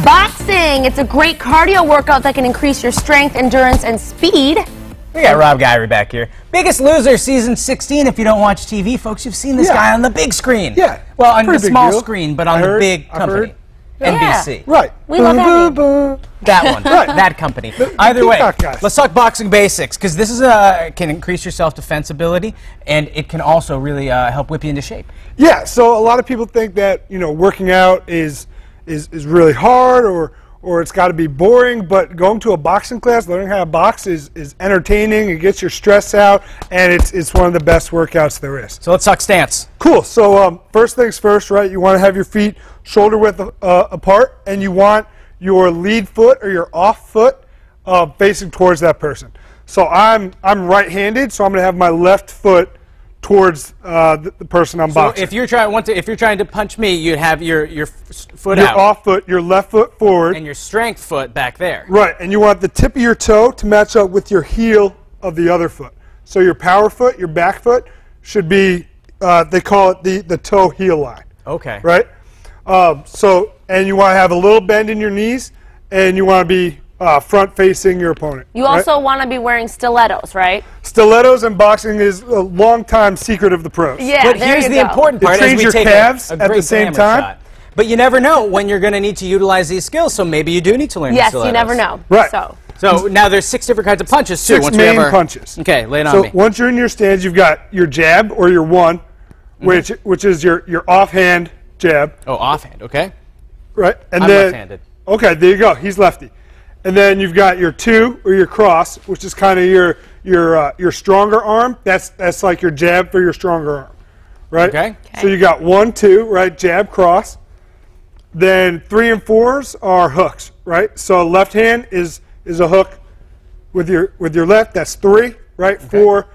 Boxing. It's a great cardio workout that can increase your strength, endurance, and speed. We got Rob Guiry back here. Biggest Loser, season 16. If you don't watch TV, folks, you've seen this guy on the big screen. Yeah. Well, on the small screen, but on the big company. NBC. Right. We love that. That one. Right. That company. Either way, let's talk boxing basics, because this is can increase your self-defense ability, and it can also really help whip you into shape. Yeah. So a lot of people think that working out is really hard or it's got to be boring, but going to a boxing class, learning how to box is entertaining. It gets your stress out, and it's one of the best workouts there is. So let's talk stance. Cool. So first things first, right? You want to have your feet shoulder width apart, and you want your lead foot or your off foot facing towards that person. So I'm right-handed, so I'm going to have my left foot towards the person I'm boxing. So if you're trying to punch me, you'd have your foot your out. Your off foot, your left foot forward. And your strength foot back there. Right, and you want the tip of your toe to match up with your heel of the other foot. So your power foot, your back foot, should be, they call it the toe-heel line. Okay. Right? And you want to have a little bend in your knees, and you want to be front-facing your opponent. You also want to be wearing stilettos, right? Stilettos in boxing is a long-time secret of the pros. Yeah, but here's the important part: it trains your calves at the same time. Shot. But you never know when you're going to need to utilize these skills, so maybe you do need to learn. Yes, stilettos. you never know. Right. So now there's 6 different kinds of punches too. Six main punches. Okay, lay it on me. So once you're in your stance, you've got your jab or your one, which is your offhand jab. Oh, offhand. Okay. Right, and I'm left-handed. Okay, there you go. He's lefty. And then you've got your two or your cross, which is kind of your stronger arm. That's like your jab for your stronger arm, right? Okay. So you got 1, 2, right? Jab, cross. Then 3 and 4s are hooks, right? So left hand is a hook with your left. That's 3, right? Okay. 4,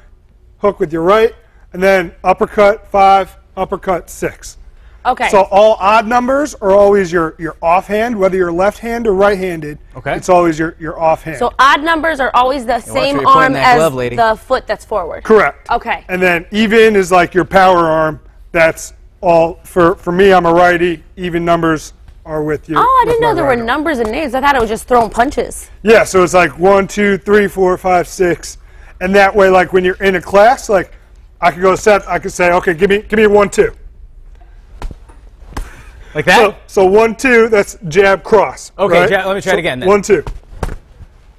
hook with your right, and then uppercut 5, uppercut 6. Okay. So all odd numbers are always your offhand, whether you're left-handed or right-handed. Okay. It's always your offhand. So odd numbers are always the same arm as the foot that's forward. Correct. Okay. And then even is like your power arm. That's all for me. I'm a righty. Even numbers are with you. Oh, I didn't know there were numbers and names. I thought it was just throwing punches. Yeah. So it's like 1, 2, 3, 4, 5, 6, and that way, like when you're in a class, like I could go set. I could say, okay, give me a 1, 2. Like that? So 1, 2, that's jab, cross. Okay, right? let me try it again then. 1, 2.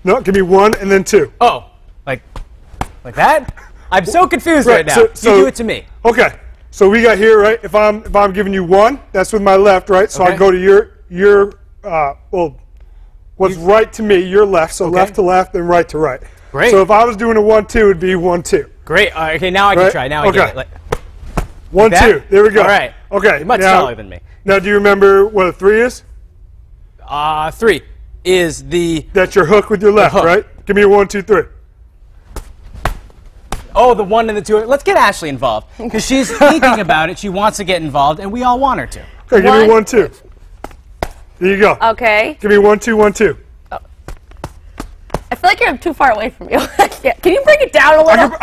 No, give me 1 and then 2. Oh, like that? I'm so confused right now. So you do it to me. Okay, so we got here, right? If I'm giving you 1, that's with my left, right? So I go to your what's right to me, your left. So left to left and right to right. Great. So if I was doing a 1, 2, it'd be 1, 2. Great. Okay, now I can try. Now I get it. 1, 2. There we go. All right. Okay. You're much taller than me. Now, do you remember what a 3 is? 3 is the... That's your hook with your left, right? Give me a 1, 2, 3. Oh, the 1 and the 2. Let's get Ashley involved, because she's thinking about it. She wants to get involved, and we all want her to. Okay, give me 1, 2. There you go. Okay. Give me 1, 2, 1, 2. I feel like you're too far away from you. Can you bring it down a little?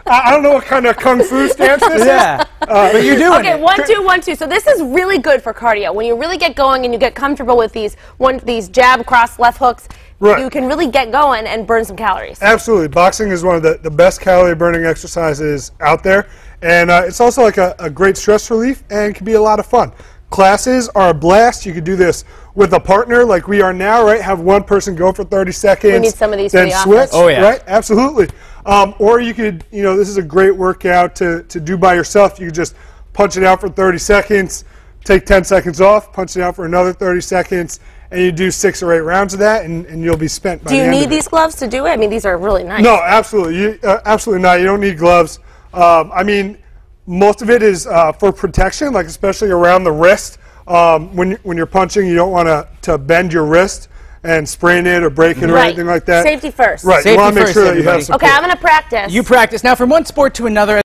I don't know what kind of kung fu stance this is. But you're doing it. Okay, 1, 2, 1, 2. So this is really good for cardio. When you really get going and you get comfortable with these jab, cross, left hooks, you can really get going and burn some calories. Absolutely. Boxing is one of the best calorie burning exercises out there. And it's also like a great stress relief and can be a lot of fun. Classes are a blast. You could do this with a partner like we are now, right? Have one person go for 30 seconds. We need some of these then for the switch, office. Oh, yeah. Right? Absolutely. Or you could, this is a great workout to do by yourself. You could just punch it out for 30 seconds, take 10 seconds off, punch it out for another 30 seconds, and you do 6 or 8 rounds of that, and you'll be spent by the end of it. Do you need these gloves to do it? I mean, these are really nice. No, absolutely. Absolutely not. You don't need gloves. I mean, most of it is for protection, like especially around the wrist. When you're punching, you don't want to bend your wrist and sprain it or break it or anything like that. Safety first. Right. Safety you want to make first, sure that you have support. Okay, I'm going to practice. You practice. Now, from one sport to another,